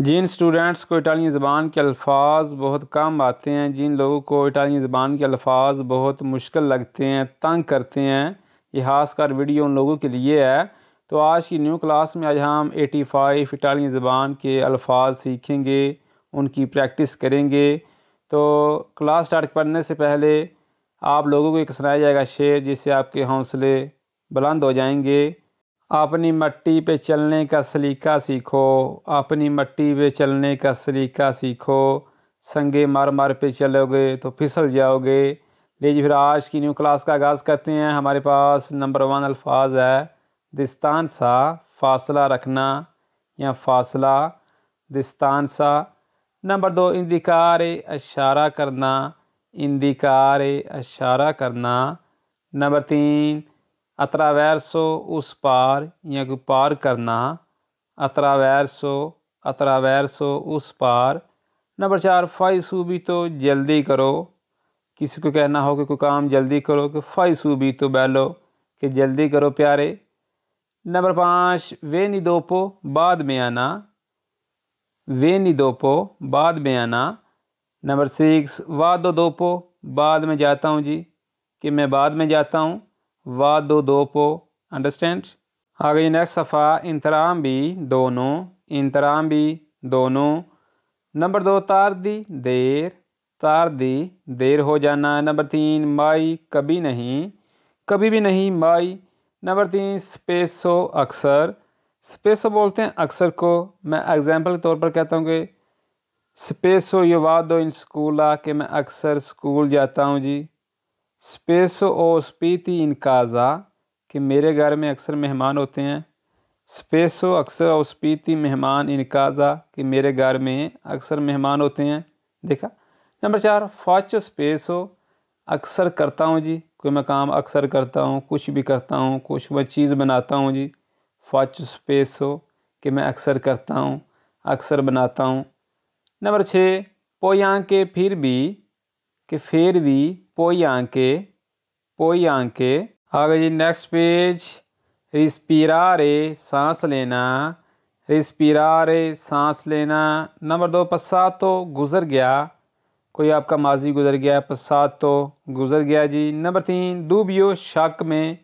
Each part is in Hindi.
जिन स्टूडेंट्स को इटालियन ज़बान के अल्फाज बहुत कम आते हैं, जिन लोगों को इटालियन ज़बान के अल्फाज बहुत मुश्किल लगते हैं, तंग करते हैं, ये खासकर वीडियो उन लोगों के लिए है। तो आज की न्यू क्लास में आज हम 85 इटालियन ज़बान के अल्फाज सीखेंगे, उनकी प्रैक्टिस करेंगे। तो क्लास स्टार्ट करने से पहले आप लोगों को एक सुनाया जाएगा शेर, जिससे आपके हौसले बुलंद हो जाएंगे। अपनी मट्टी पे चलने का सलीका सीखो, अपनी मट्टी पे चलने का सलीका सीखो, संगे मर मर पे चलोगे तो फिसल जाओगे। लीजिए फिर आज की न्यू क्लास का आगाज़ करते हैं। हमारे पास नंबर 1 अल्फाज है दिस्तान सा, फासला रखना या फासला, दिस्तान सा। नंबर 2 इंदिकार इशारा करना, इंदिकार इशारा करना। नंबर 3 अत्रावेर्सो उस पार या कि पार करना, अत्रावेर्सो अत्रावेर्सो उस पार। नंबर 4 फाई सूबी तो जल्दी करो, किसी को कहना हो कि कोई काम जल्दी करो कि फाई सूबी तो बैलो कि जल्दी करो प्यारे। नंबर 5 वे निदोपो बाद में आना, वे निदोपो बाद में आना। नंबर 6 वादो दोपो बाद में जाता हूँ जी, कि मैं बाद में जाता हूँ, वादो दोपो। अंडरस्टैंड। आगे नेक्स्ट सफ़ा इंतराम भी दोनों, इंतराम भी दोनों। नंबर 2 तार दी देर, तार दी देर हो जाना। नंबर 3 माई कभी नहीं, कभी भी नहीं माई। नंबर 3 स्पेसो अक्सर, स्पेसो बोलते हैं अक्सर को। मैं एग्जाम्पल के तौर पर कहता हूँ कि स्पेसो यो वादो इन स्कूला, कि मैं अक्सर स्कूल जाता हूँ जी। स्पेसो ओ स्पीति इन काज़ा, कि मेरे घर में अक्सर मेहमान होते हैं। स्पेसो अक्सर ओ स्पीति मेहमान इन काज़ा, कि मेरे घर में अक्सर मेहमान होते हैं। देखा। नंबर 4 फाचो स्पेसो अक्सर करता हूँ जी, कोई मैं काम अक्सर करता हूँ, कुछ भी करता हूँ, कुछ मैं चीज़ बनाता हूँ जी। फाचो स्पेसो कि मैं अक्सर करता हूँ, अक्सर बनाता हूँ। नंबर 6 पोयांके फिर भी, कि फिर भी पोई आंके, पोई आंके। आगे जी नेक्स्ट पेज रिस्पिरारे सांस लेना, रिस्पिरारे सांस लेना। नंबर 2 पसातो गुज़र गया, कोई आपका माजी गुज़र गया, पसातो गुज़र गया जी। नंबर 3 डूबियो शक में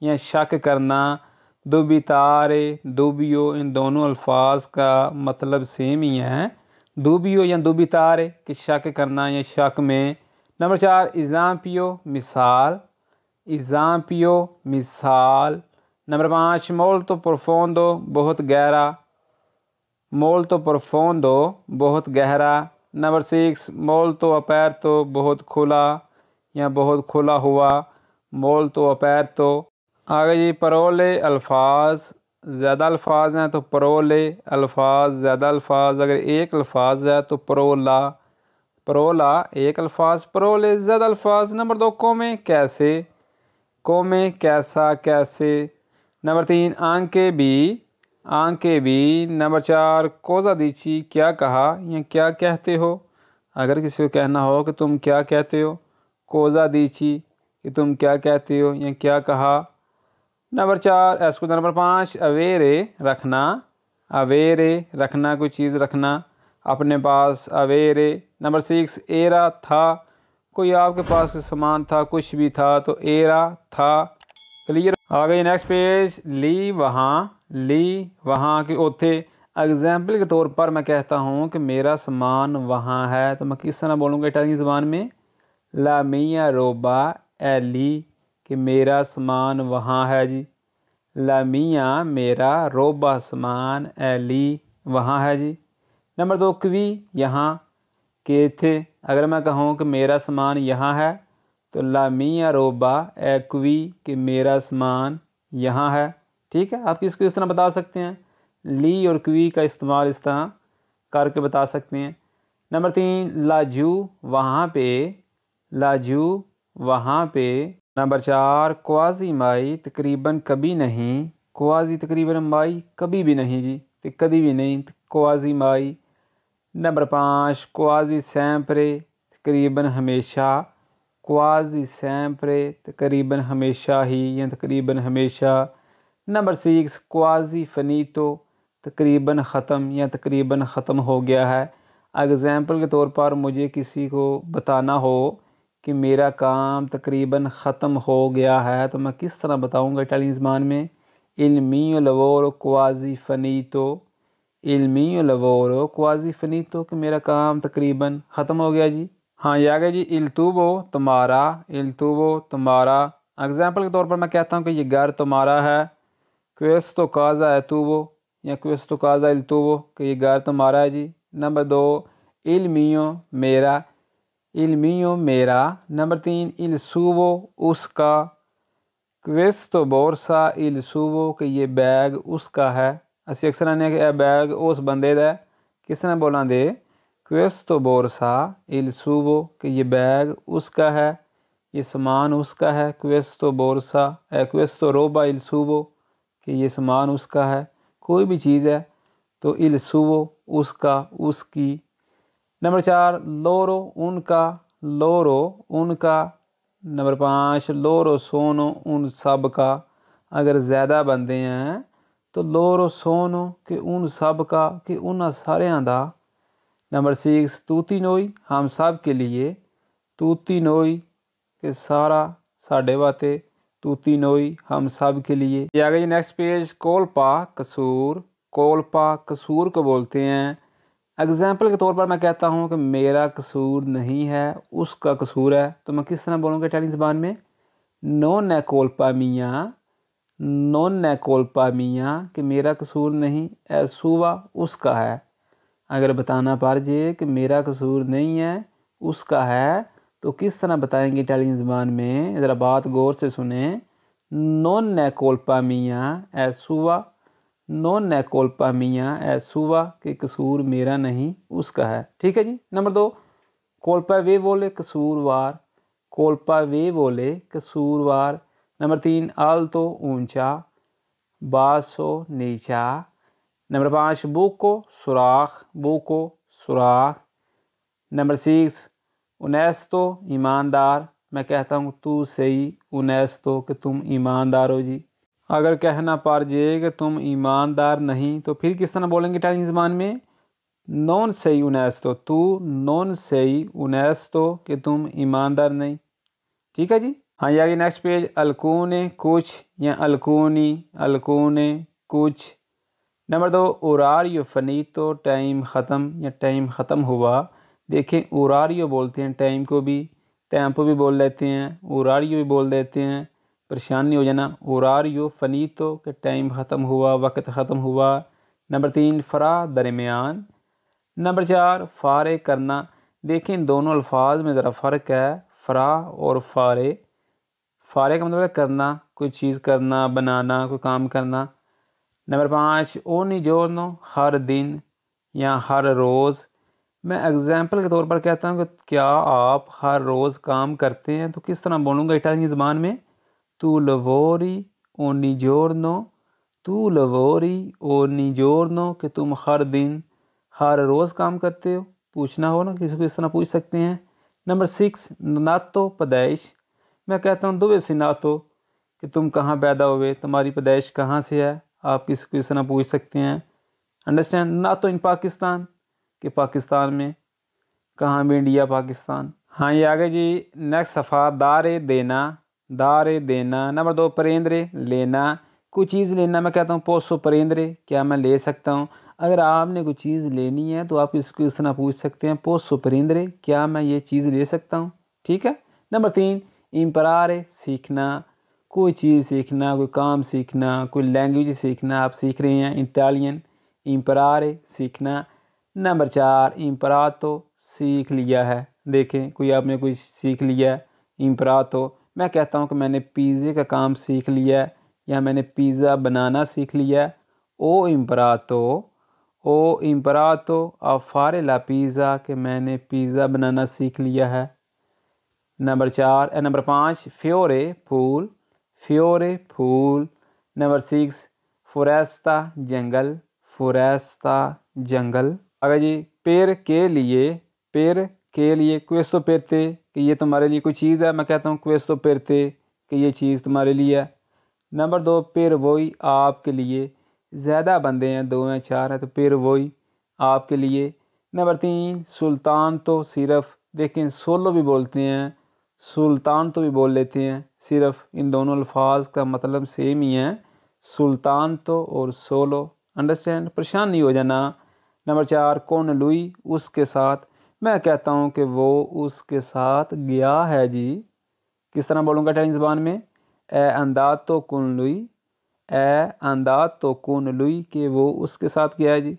या शक करना, दुबितारे दुबियो, इन दोनों अल्फाज का मतलब सेम ही है। डूबियो या दुबितारे कि शक करना या शक में। नंबर 4 इज़ाम्पियो मिसाल, इज़ाम्पियो मिसाल। नंबर 5 मोल्तो प्रोफोंडो बहुत गहरा, मोल्तो प्रोफोंडो बहुत गहरा। नंबर 6 मोल्तो अपेर्तो बहुत खुला या बहुत खुला हुआ, मोल्तो अपेर्तो। आगे जी परोले अल्फाज, ज़्यादा अल्फाज हैं तो परोले अल्फाज, ज़्यादा अल्फाज। अगर एक अल्फाज है तो परोला, परोला एक अल्फाज, परोले ज़्यादा अल्फाज। नंबर 2 कोमे कैसे, कोमे कैसा कैसे। नंबर 3 आंके भी, आंके भी। नंबर 4 कोजा दीची क्या कहा या क्या कहते हो। अगर किसी को कहना हो कि तुम क्या कहते हो, कोजा दीची कि तुम क्या कहते हो या क्या कहा। नंबर 4 एस्को। नंबर 5 अवेरे रखना, अवेरे रखना, कोई चीज़ रखना अपने पास, अवेरे। नंबर 6 एरा था, कोई आपके पास कोई सामान था, कुछ भी था तो एरा था। क्लियर। आ गई नेक्स्ट पेज ली वहाँ, ली वहाँ के ओथे। एग्जाम्पल के तौर पर मैं कहता हूँ कि मेरा सामान वहाँ है, तो मैं किस तरह बोलूँगा इटालियन ज़बान में, ला मिया रोबा एली, कि मेरा सामान वहाँ है जी। ला मिया मेरा, रोबा सामान, एली वहाँ है जी। नंबर 2 क्वी यहाँ के थे। अगर मैं कहूँ कि मेरा सामान यहाँ है तो ला मिया रोबा ए क्वी, कि मेरा सामान यहाँ है। ठीक है। आप इसको इस तरह बता सकते हैं, ली और क्वी का इस्तेमाल इस तरह करके बता सकते हैं। नंबर 3 लाजू वहाँ पे, लाजू वहाँ पे। नंबर 4 क्वाजी माई तकरीबन कभी नहीं, क्वाजी तकरीबन माई कभी भी नहीं जी, तो कभी भी नहीं, क्वाजी माई। नंबर 5 क्वाजी सैम्परे तकरीबन हमेशा, क्वाजी सैम्परे तकरीबन हमेशा ही या तकरीबन हमेशा। नंबर 6 क्वाजी फनीतो तकरीबन ख़त्म या तकरीबन ख़त्म हो गया है। एग्ज़ाम्पल के तौर पर मुझे किसी को बताना हो कि मेरा काम तकरीबन ख़त्म हो गया है तो मैं किस तरह बताऊंगा इटालियन ज़बान में? इल मियो लवोरो क्वाज़ी फ़नीतो। इल मियो लवोरो क्वाज़ी फ़नीतो कि मेरा काम तकरीबन ख़त्म हो गया जी। हाँ ये आ गया जी, इल तुबो तुम्हारा, इल तुबो तुम्हारा। एग्ज़ाम्पल के तौर पर मैं कहता हूँ कि ये घर तुम्हारा है। क्वेस्तो काज़ा है तुबो या क्वेस्तो काज़ा इल तुबो कि ये घर तुम्हारा है जी। नंबर 2 इल मियो मेरा, इल मियो मेरा। नंबर 3 इल सुबो उसका, क्वेस्तो बोरसा इल सुबो कि ये बैग उसका है। असी अक्सर आने कि यह बैग उस बंदे दा, किसने बोला दे? क्वेस्तो बोरसा इल सुबो कि ये बैग उसका है, ये सामान उसका है। क्वेस्तो बोरसा क्वेस्तो रोबा इल सुबो कि ये सामान उसका है। कोई भी चीज़ है तो इल सुबो उसका, उसकी। नंबर 4 लोरो उनका, लोरो उनका। नंबर 5 लोरो सोनो उन सब का। अगर ज़्यादा बंदे हैं तो लोरो सोनो कि उन सब का, कि उन सारियां दा। नंबर 6 तूती नोई हम सब के लिए, तूती नोई कि सारा साढ़े वाते, तूती नोई हम सब के लिए। ये आ गई नेक्स्ट पेज। कोलपा कसूर, कोलपा कसूर को बोलते हैं। एग्जाम्पल के तौर पर मैं कहता हूँ कि मेरा कसूर नहीं है, उसका कसूर है, तो मैं किस तरह बोलूँगा इटालियन ज़बान में? नॉन है कोलपा मियाँ, नॉन है कोलपा मियाँ कि मेरा कसूर नहीं, सुबह उसका है। अगर बताना पड़ जाए कि मेरा कसूर नहीं है उसका है तो किस तरह बताएंगे इटालियन ज़बान में? ज़रा बात गौर से सुने। नॉन है कोलपा मियाँ ए सुबह, नॉन है कोलपा मियाँ ए सुबह कि कसूर मेरा नहीं उसका है। ठीक है जी। नंबर 2 कोलपा वे बोले कसूरवार, कोलपा वे बोले कसूरवार। नंबर 3 आल्तो ऊंचा, बासो नीचा। नंबर 5 बुको सुराख, बुको सुराख। नंबर 6 उनेस्तो ईमानदार, मैं कहता हूँ तू सही, उनेस्तो कि तुम ईमानदार हो जी। अगर कहना पड़ जाए कि तुम ईमानदार नहीं तो फिर किस तरह बोलेंगे इटालियन ज़बान में? नॉन सही उनेस्तो, तू नॉन सही उनेस्तो कि तुम ईमानदार नहीं। ठीक है जी। हाँ ये आगे नेक्स्ट पेज। अलकूने कुछ या अलकूनी, अलकूने कुछ। नंबर 2 ओरारियो फनीतो टाइम ख़त्म या टाइम ख़त्म हुआ। देखें ओरारियो बोलते हैं टाइम को भी, टेम्पो भी बोल लेते हैं, ओरारियो भी बोल देते हैं, परेशानी हो जाना। ओरारियो फनीतो के टाइम ख़त्म हुआ, वक्त ख़त्म हुआ। नंबर 3 फ़रा दरमियान। नंबर 4 फ़ारे करना। देखें इन दोनों अल्फाज में ज़रा फ़र्क है, फ़रा और फ़ारे। फ़ारे का मतलब है करना, कोई चीज़ करना, बनाना, कोई काम करना। नंबर 5 ओनी जोरनो हर दिन या हर रोज़। मैं एग्जाम्पल के तौर पर कहता हूँ कि क्या आप हर रोज़ काम करते हैं, तो किस तरह बोलूँगा इटालियन ज़बान में? तू लवोरी ओनी जोरनो, तू लवोरी ओनी जोरनो कि तुम हर दिन हर रोज़ काम करते हो। पूछना हो ना किसी को इस तरह पूछ सकते हैं। नंबर 6 नातो पैदाइश। मैं कहता हूँ दुबे से नातो कि तुम कहाँ पैदा हुए, तुम्हारी पैदाइश कहाँ से है, आप किसी को इस तरह पूछ सकते हैं। अंडरस्टैंड? ना तो इन पाकिस्तान कि पाकिस्तान में, कहाँ भी इंडिया पाकिस्तान। हाँ ये आगे जी नेक्स्ट सफ़ा। दारे देना, दारे देना। नंबर 2 परेंद्रे लेना, कोई चीज़ लेना। मैं कहता हूँ पोसो परेंद्रे, क्या मैं ले सकता हूँ? अगर आपने कोई चीज़ लेनी है तो आप इसको इस तरह पूछ सकते हैं, पोसो परेंद्रे, क्या मैं ये चीज़ ले सकता हूँ? ठीक है। नंबर 3 इम्परारे सीखना, कोई चीज़ सीखना, कोई काम सीखना, कोई लैंग्वेज सीखना। आप सीख रहे हैं इटालियन, इम्परारे सीखना। नंबर 4 इम्परातो सीख लिया है। देखें कोई आपने कोई सीख लिया है, इम्परातो। मैं कहता हूँ कि मैंने पिज़्ज़े का काम सीख लिया है या मैंने पिज़्ज़ा बनाना सीख लिया है। ओ इम्परातो, ओ इम्परातो आ फारे ला पिज़्ज़ा कि मैंने पिज़्ज़ा बनाना सीख लिया है। नंबर 5 फ्योरे फूल, फ्योरे फूल। नंबर 6 फोरेस्ता जंगल, फोरेस्ता जंगल। अगर जी पेड़ के लिए, पेड़ के लिए क्वेस्तो पेरते कि ये तुम्हारे लिए कोई चीज़ है, मैं कहता हूँ क्वेस्तो पेरते कि ये चीज़ तुम्हारे लिए है। नंबर 2 पेड़ वही आपके लिए, ज़्यादा बंदे हैं, 2 हैं 4 हैं तो फिर वही आपके लिए। नंबर 3 सुल्तान तो सिर्फ, देखें सोलो भी बोलते हैं, सुल्तान तो भी बोल लेते हैं, सिर्फ इन दोनों अल्फाज का मतलब सेम ही है, सुल्तान तो और सोलो। अंडरस्टैंड, परेशान नहीं हो जाना। नंबर 4 कौन लुई, उसके साथ। मैं कहता हूँ कि वो उसके साथ गया है जी। किस तरह बोलूँगा इटालियन ज़बान में? ए अंदातो con lui, ए अंदातो con lui, कि वो उसके साथ गया है जी।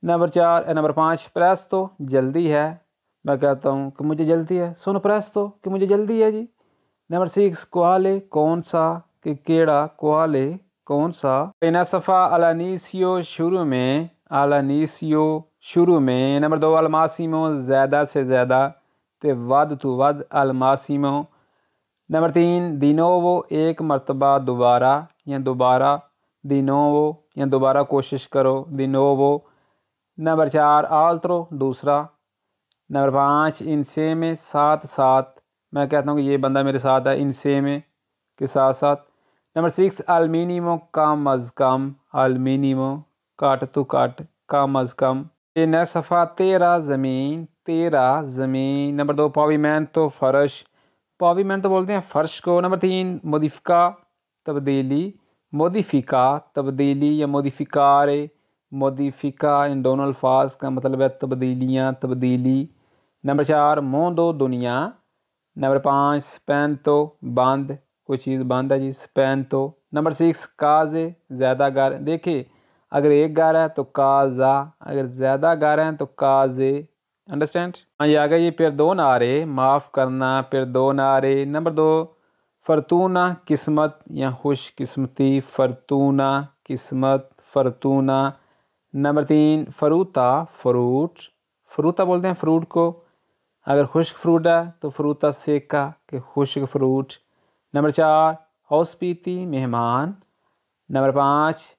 नंबर 5 प्रेस्तो जल्दी है। मैं कहता हूँ कि मुझे जल्दी है, सुनो प्रेस्तो कि मुझे जल्दी है जी। नंबर 6 क्वाले कौन सा, कि केड़ा, क्वाले कौन सा। नसफ़ा अलानीसियो शुरू में, अलानीसियो शुरू में। नंबर 2 अलमासिमो ज़्यादा से ज़्यादा, ते वद तो वद अलमासिमो। नंबर 3 दिनोवो एक मरतबा दोबारा या दोबारा, दिनोवो या दोबारा कोशिश करो, दिनोवो। नंबर 4 आल्त्रो दूसरा। नंबर 5 इनसे में साथ साथ। मैं कहता हूँ कि ये बंदा मेरे साथ है, इनसे में के साथ साथ। नंबर 6 अलमिनिमो कम अज़ कम, अलमिनिमो काट तो काट, कम अज़ कम। ये नेक्स्ट सफ़ा तेरा ज़मीन, तेरा ज़मीन। नंबर 2 पावीमेंटो फर्श, पावीमेंट तो बोलते हैं फ़र्श को। नंबर 3 मोडिफ़िका तब्दीली, मोडिफ़िका तब्दीली या मोडिफ़िकारे, मोडिफ़िका इन दोनों अल्फाज का मतलब है तब्दीलियाँ, तब्दीली। नंबर 4 मोंदो दुनिया। नंबर 5 स्पेन तो बंद, कोई चीज़ बंद है जी, स्पेन तो। नंबर 6 काजे ज़्यादा घर, देखिए अगर एक घर है तो काजा, अगर ज़्यादा घर हैं तो काजे। अंडरस्टैंड? हाँ ये आ गया ये। फिर 2 नारे, माफ़ करना, फिर 2 नारे। नंबर 2 फ़रतूना किस्मत या खुशकिस्मती, फ़रतूना किस्मत, फ़रतूना। नंबर 3 फ़रूता फ्रूट, फ्रूता बोलते हैं फ्रूट को, अगर खुश्क फ्रूट है तो फ्रूता सेका, के खुश्क फ्रूट। नंबर 4 हॉस्पिटी मेहमान। नंबर 5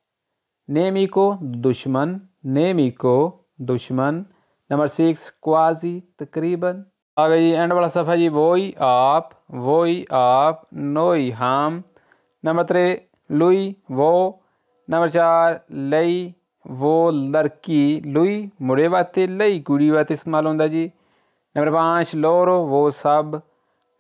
नेमिको दुश्मन, नेमिको दुश्मन। नंबर 6 क्वाजी तकरीबन। आ गई एंड वाला सफ़ा जी, वही आप, वही आप, नोई हम। नंबर 3 लुई वो। नंबर 4 लई वो लड़की, लुई मुड़े वाते, लई कुड़ी वाते इस्तेमाल होता जी। नंबर 5 लोरो वो सब।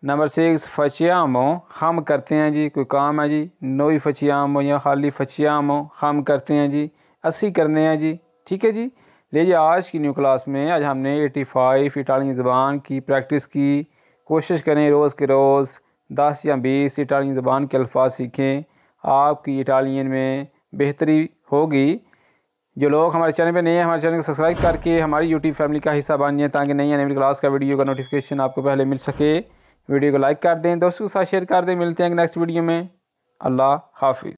नंबर 6 फचियामो हम करते हैं जी, कोई काम है जी, नोई फचियामो या खाली फचियामो हम करते हैं जी, असी करने हैं जी। ठीक है जी। लीजिए आज की न्यू क्लास में आज हमने 85 इटालियन ज़बान की प्रैक्टिस की। कोशिश करें रोज़ के रोज़ 10 या 20 इटालियन ज़बान के अल्फाज सीखें, आपकी इटालियन में बेहतरी होगी। जो लोग हमारे चैनल पे नए हैं, हमारे चैनल को सब्सक्राइब करके हमारी यूट्यूब फैमिली का हिस्सा बन जाए, ताकि नई आने वाली क्लास का वीडियो का नोटिफिकेशन आपको पहले मिल सके। वीडियो को लाइक कर दें, दोस्तों के साथ शेयर कर दें। मिलते हैं नेक्स्ट वीडियो में। अल्लाह हाफिज़।